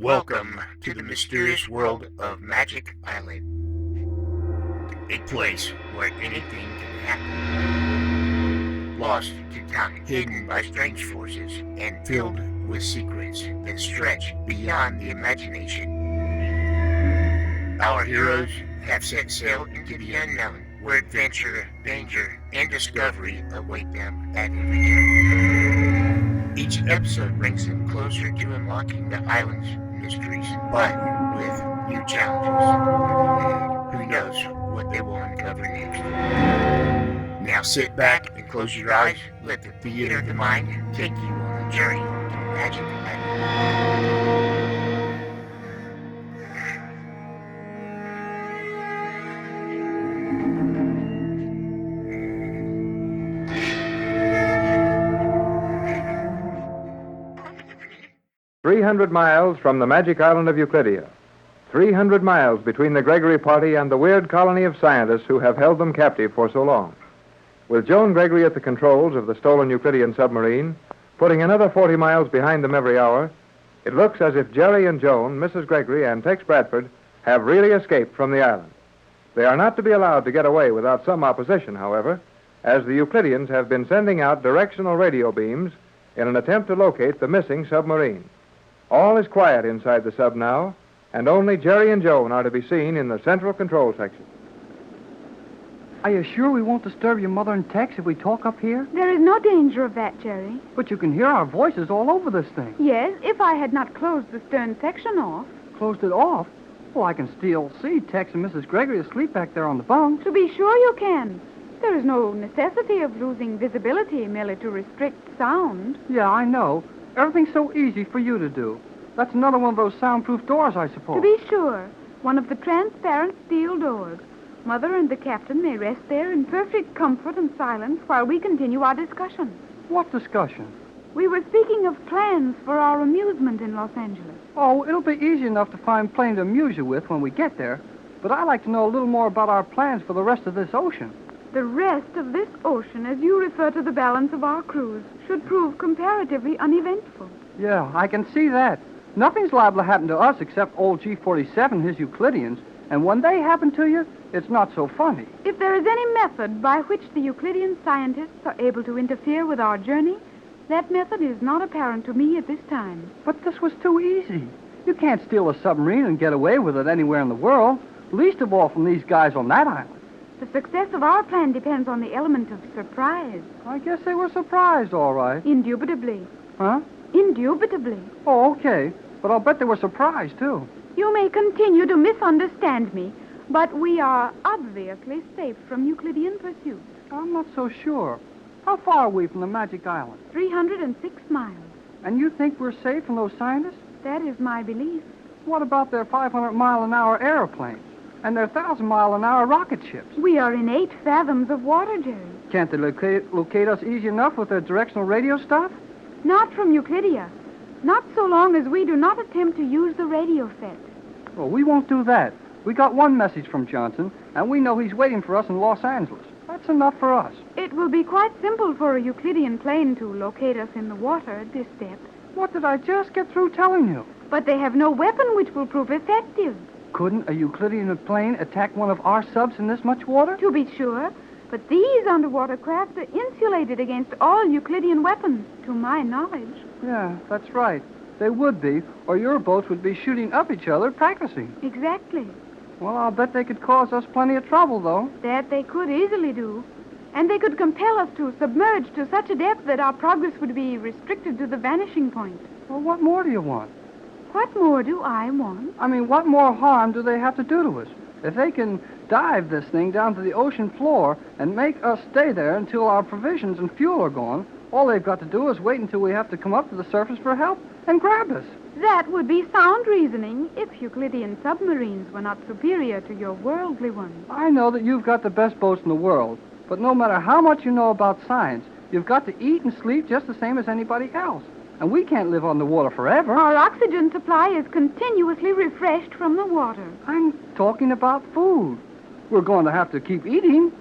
Welcome to the mysterious world of Magic Island, a place where anything can happen. Lost to time, hidden by strange forces, and filled with secrets that stretch beyond the imagination. Our heroes have set sail into the unknown, where adventure, danger, and discovery await them at every turn. Each episode brings them closer to unlocking the island's mysteries, but with new challenges. Who knows what they will uncover next? Now sit back and close your eyes. Let the theater of the mind take you on a journey to Magic Island. 300 miles from the magic island of Euclidia. 300 miles between the Gregory party and the weird colony of scientists who have held them captive for so long. With Joan Gregory at the controls of the stolen Euclidean submarine, putting another 40 miles behind them every hour, it looks as if Jerry and Joan, Mrs. Gregory, and Tex Bradford have really escaped from the island. They are not to be allowed to get away without some opposition, however, as the Euclideans have been sending out directional radio beams in an attempt to locate the missing submarine. All is quiet inside the sub now, and only Jerry and Joan are to be seen in the central control section. Are you sure we won't disturb your mother and Tex if we talk up here? There is no danger of that, Jerry. But you can hear our voices all over this thing. Yes, if I had not closed the stern section off. Closed it off? Well, I can still see Tex and Mrs. Gregory asleep back there on the bunk. To be sure you can. There is no necessity of losing visibility merely to restrict sound. Yeah, I know. Everything's so easy for you to do. That's another one of those soundproof doors, I suppose. To be sure. One of the transparent steel doors. Mother and the captain may rest there in perfect comfort and silence while we continue our discussion. What discussion? We were speaking of plans for our amusement in Los Angeles. Oh, it'll be easy enough to find plane to amuse you with when we get there. But I'd like to know a little more about our plans for the rest of this ocean. The rest of this ocean, as you refer to the balance of our cruise, should prove comparatively uneventful. Yeah, I can see that. Nothing's liable to happen to us except old G47 and his Euclideans. And when they happen to you, it's not so funny. If there is any method by which the Euclidean scientists are able to interfere with our journey, that method is not apparent to me at this time. But this was too easy. You can't steal a submarine and get away with it anywhere in the world, least of all from these guys on that island. The success of our plan depends on the element of surprise. I guess they were surprised, all right. Indubitably. Huh? Indubitably. Oh, okay. But I'll bet they were surprised, too. You may continue to misunderstand me, but we are obviously safe from Euclidean pursuit. I'm not so sure. How far are we from the Magic Island? 306 miles. And you think we're safe from those scientists? That is my belief. What about their 500-mile-an-hour airplanes and their 1,000-mile-an-hour rocket ships? We are in 8 fathoms of water, Jerry. Can't they locate us easy enough with their directional radio stuff? Not from Euclidia. Not so long as we do not attempt to use the radio set. Well, we won't do that. We got one message from Johnson, and we know he's waiting for us in Los Angeles. That's enough for us. It will be quite simple for a Euclidean plane to locate us in the water at this depth. What did I just get through telling you? But they have no weapon which will prove effective. Couldn't a Euclidean plane attack one of our subs in this much water? To be sure. But these underwater craft are insulated against all Euclidean weapons, to my knowledge. Yeah, that's right. They would be, or your boats would be shooting up each other, practicing. Exactly. Well, I'll bet they could cause us plenty of trouble, though. That they could easily do. And they could compel us to submerge to such a depth that our progress would be restricted to the vanishing point. Well, what more do you want? What more do I want? I mean, what more harm do they have to do to us? If they can dive this thing down to the ocean floor and make us stay there until our provisions and fuel are gone, all they've got to do is wait until we have to come up to the surface for help and grab us. That would be sound reasoning if Euclidean submarines were not superior to your worldly ones. I know that you've got the best boats in the world, but no matter how much you know about science, you've got to eat and sleep just the same as anybody else. And we can't live on the water forever. Our oxygen supply is continuously refreshed from the water. I'm talking about food. We're going to have to keep eating.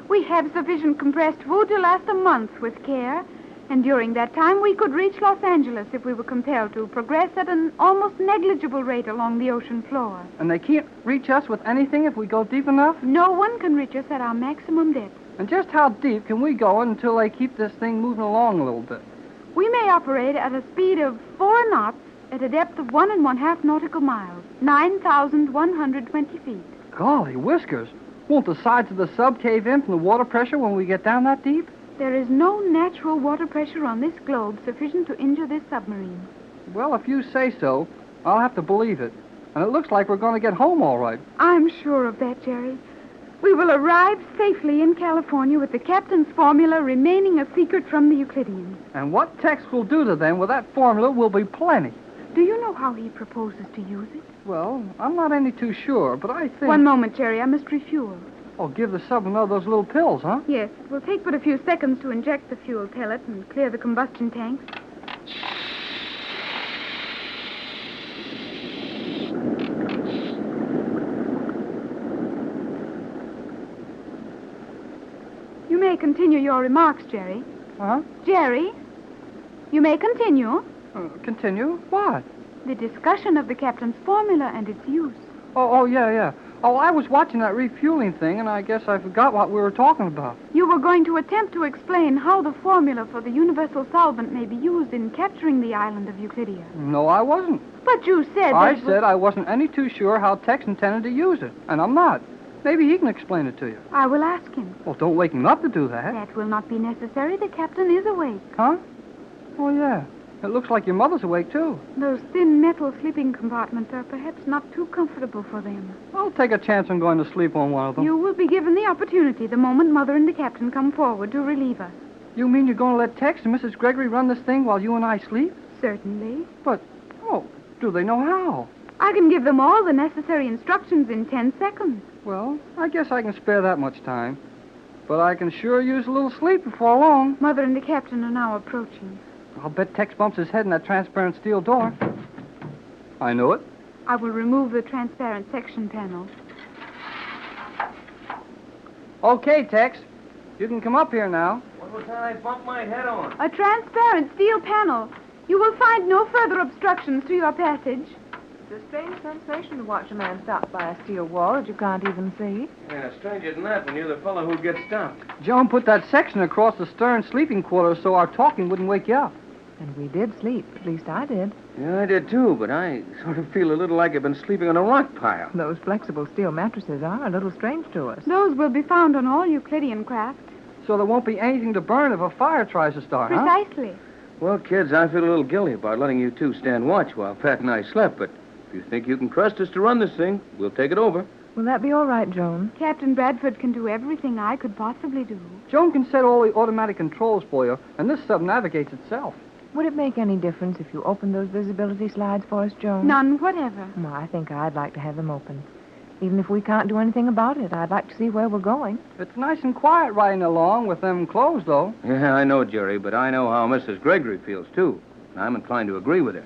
We have sufficient compressed food to last a month with care, And during that time, we could reach Los Angeles if we were compelled to progress at an almost negligible rate along the ocean floor. And they can't reach us with anything if we go deep enough? No one can reach us at our maximum depth. And just how deep can we go until they keep this thing moving along a little bit? We may operate at a speed of 4 knots at a depth of 1½ nautical miles, 9,120 feet. Golly whiskers. Won't the sides of the sub cave in from the water pressure when we get down that deep? There is no natural water pressure on this globe sufficient to injure this submarine. Well, if you say so, I'll have to believe it. And it looks like we're going to get home all right. I'm sure of that, Jerry. We will arrive safely in California with the captain's formula remaining a secret from the Euclideans. And what Tex will do to them with that formula will be plenty. Do you know how he proposes to use it? Well, I'm not any too sure, but I think... One moment, Jerry. I must refuel. Oh, give the sub one of those little pills, huh? Yes, it will take but a few seconds to inject the fuel pellet and clear the combustion tanks. You may continue your remarks, Jerry. Huh? Jerry, you may continue. Continue? What? The discussion of the captain's formula and its use. Oh, yeah. Oh, I was watching that refueling thing, and I guess I forgot what we were talking about. You were going to attempt to explain how the formula for the universal solvent may be used in capturing the island of Euclidia. No, I wasn't. But you said I said I wasn't any too sure how Tex intended to use it, and I'm not. Maybe he can explain it to you. I will ask him. Well, don't wake him up to do that. That will not be necessary. The captain is awake. Huh? Oh, yeah. It looks like your mother's awake, too. Those thin metal sleeping compartments are perhaps not too comfortable for them. I'll take a chance on going to sleep on one of them. You will be given the opportunity the moment Mother and the captain come forward to relieve us. You mean you're going to let Tex and Mrs. Gregory run this thing while you and I sleep? Certainly. But, do they know how? I can give them all the necessary instructions in 10 seconds. Well, I guess I can spare that much time. But I can sure use a little sleep before long. Mother and the captain are now approaching. I'll bet Tex bumps his head in that transparent steel door. I know it. I will remove the transparent section panel. Okay, Tex. You can come up here now. What was that I bumped my head on? A transparent steel panel. You will find no further obstructions to your passage. It's a strange sensation to watch a man stopped by a steel wall that you can't even see. Yeah, stranger than that when you're the fellow who gets stopped. Joan put that section across the stern sleeping quarters so our talking wouldn't wake you up. And we did sleep. At least I did. Yeah, I did too, but I sort of feel a little like I've been sleeping on a rock pile. Those flexible steel mattresses are a little strange to us. Those will be found on all Euclidean craft. So there won't be anything to burn if a fire tries to start, huh? Precisely. Well, kids, I feel a little guilty about letting you two stand watch while Pat and I slept, but if you think you can trust us to run this thing, we'll take it over. Will that be all right, Joan? Captain Bradford can do everything I could possibly do. Joan can set all the automatic controls for you, and this sub navigates itself. Would it make any difference if you opened those visibility slides for us, Joan? None whatever. Well, I think I'd like to have them open. Even if we can't do anything about it, I'd like to see where we're going. It's nice and quiet riding along with them closed, though. Yeah, I know, Jerry, but I know how Mrs. Gregory feels, too. And I'm inclined to agree with her.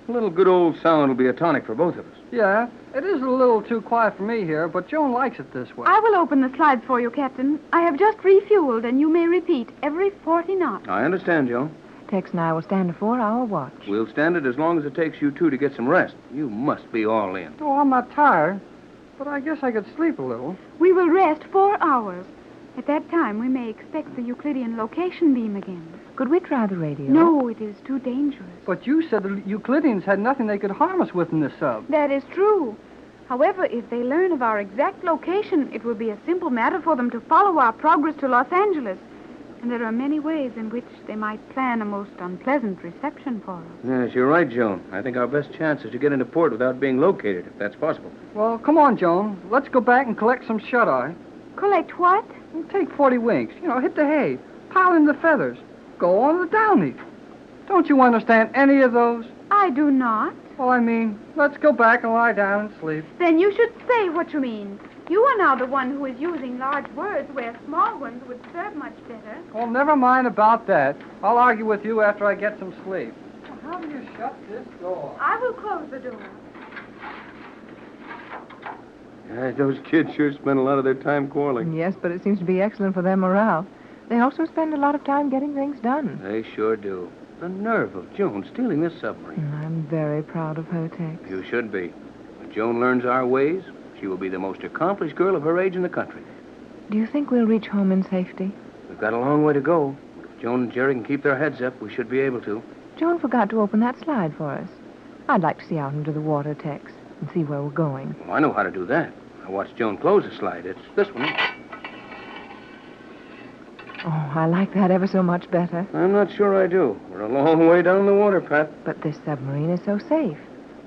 A little good old sound will be a tonic for both of us. Yeah, it is a little too quiet for me here, but Joan likes it this way. I will open the slides for you, Captain. I have just refueled, and you may repeat every 40 knots. I understand, Joe. Tex and I will stand a 4-hour watch. We'll stand it as long as it takes you two to get some rest. You must be all in. Oh, I'm not tired, but I guess I could sleep a little. We will rest 4 hours. At that time, we may expect the Euclidean location beam again. Could we try the radio? No, it is too dangerous. But you said the Euclideans had nothing they could harm us with in this sub. That is true. However, if they learn of our exact location, it will be a simple matter for them to follow our progress to Los Angeles. And there are many ways in which they might plan a most unpleasant reception for us. Yes, you're right, Joan. I think our best chance is to get into port without being located, if that's possible. Well, come on, Joan. Let's go back and collect some shut-eye. Collect what? We'll take 40 winks. Hit the hay. Pile in the feathers. Go on the downy. Don't you understand any of those? I do not. Well, I mean, let's go back and lie down and sleep. Then you should say what you mean. You are now the one who is using large words where small ones would serve much better. Well, never mind about that. I'll argue with you after I get some sleep. Well, how do you shut this door? I will close the door. Those kids sure spend a lot of their time quarreling. Yes, but it seems to be excellent for their morale. They also spend a lot of time getting things done. They sure do. The nerve of Joan stealing this submarine. I'm very proud of her, Tex. You should be. When Joan learns our ways, she will be the most accomplished girl of her age in the country. Do you think we'll reach home in safety? We've got a long way to go. If Joan and Jerry can keep their heads up, we should be able to. Joan forgot to open that slide for us. I'd like to see out into the water, Tex, and see where we're going. Well, I know how to do that. I watched Joan close the slide. It's this one. Oh, I like that ever so much better. I'm not sure I do. We're a long way down the water, Pat. But this submarine is so safe.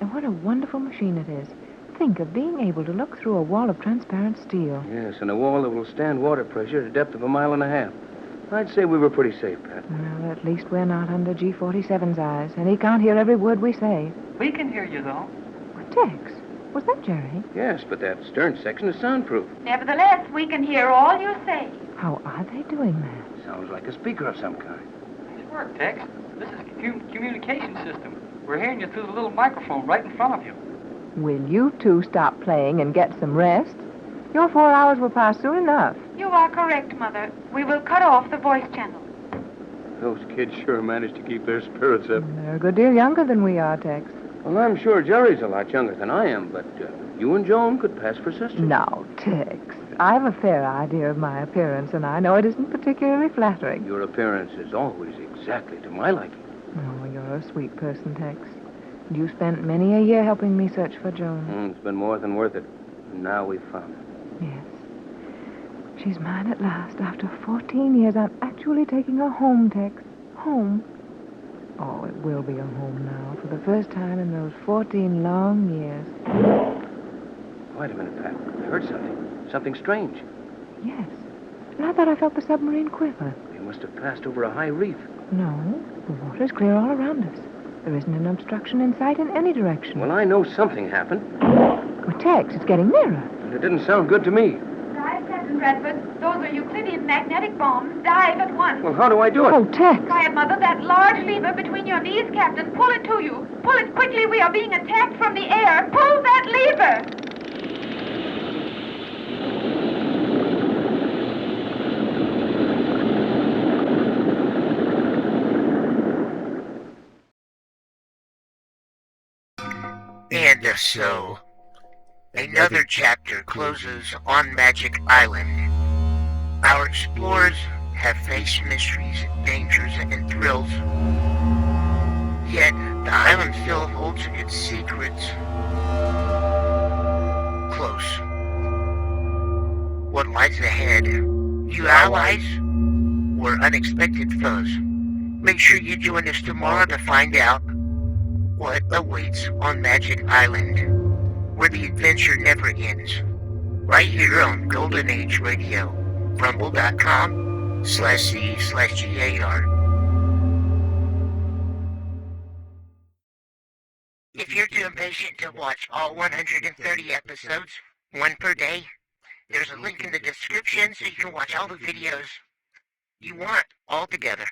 And what a wonderful machine it is. Think of being able to look through a wall of transparent steel. Yes, and a wall that will stand water pressure at a depth of 1.5 miles. I'd say we were pretty safe, Pat. Well, at least we're not under G47's eyes, and he can't hear every word we say. We can hear you, though. Tex, was that Jerry? Yes, but that stern section is soundproof. Nevertheless, we can hear all you say. How are they doing that? Sounds like a speaker of some kind. Nice work, Tex. This is a communication system. We're hearing you through the little microphone right in front of you. Will you two stop playing and get some rest? Your 4 hours will pass soon enough. You are correct, Mother. We will cut off the voice channel. Those kids sure managed to keep their spirits up. They're a good deal younger than we are, Tex. Well, I'm sure Jerry's a lot younger than I am, but you and Joan could pass for sisters. Now, Tex, I have a fair idea of my appearance, and I know it isn't particularly flattering. Your appearance is always exactly to my liking. Oh, you're a sweet person, Tex. You spent many a year helping me search for Joan. It's been more than worth it. Now we've found her. Yes. She's mine at last. After 14 years, I'm actually taking her home, Tex. Home. Oh, it will be a home now, for the first time in those 14 long years. Wait a minute, Pat. I heard something. Something strange. Yes. And I thought I felt the submarine quiver. We must have passed over a high reef. No, the water's clear all around us. There isn't an obstruction in sight in any direction. Well, I know something happened. Well, Tex, it's getting nearer. And it didn't sound good to me. Dive, Captain Bradford. Those are Euclidean magnetic bombs. Dive at once. Well, how do I do it? Oh, Tex. Quiet, Mother. That large lever between your knees, Captain. Pull it to you. Pull it quickly. We are being attacked from the air. Pull that lever. And so, another chapter closes on Magic Island. Our explorers have faced mysteries, dangers, and thrills. Yet, the island still holds its secrets close. What lies ahead? New allies or unexpected foes? Make sure you join us tomorrow to find out what awaits on Magic Island, where the adventure never ends. Right here on Golden Age Radio, rumble.com/C/GAR. If you're too impatient to watch all 130 episodes, one per day, there's a link in the description so you can watch all the videos you want all together.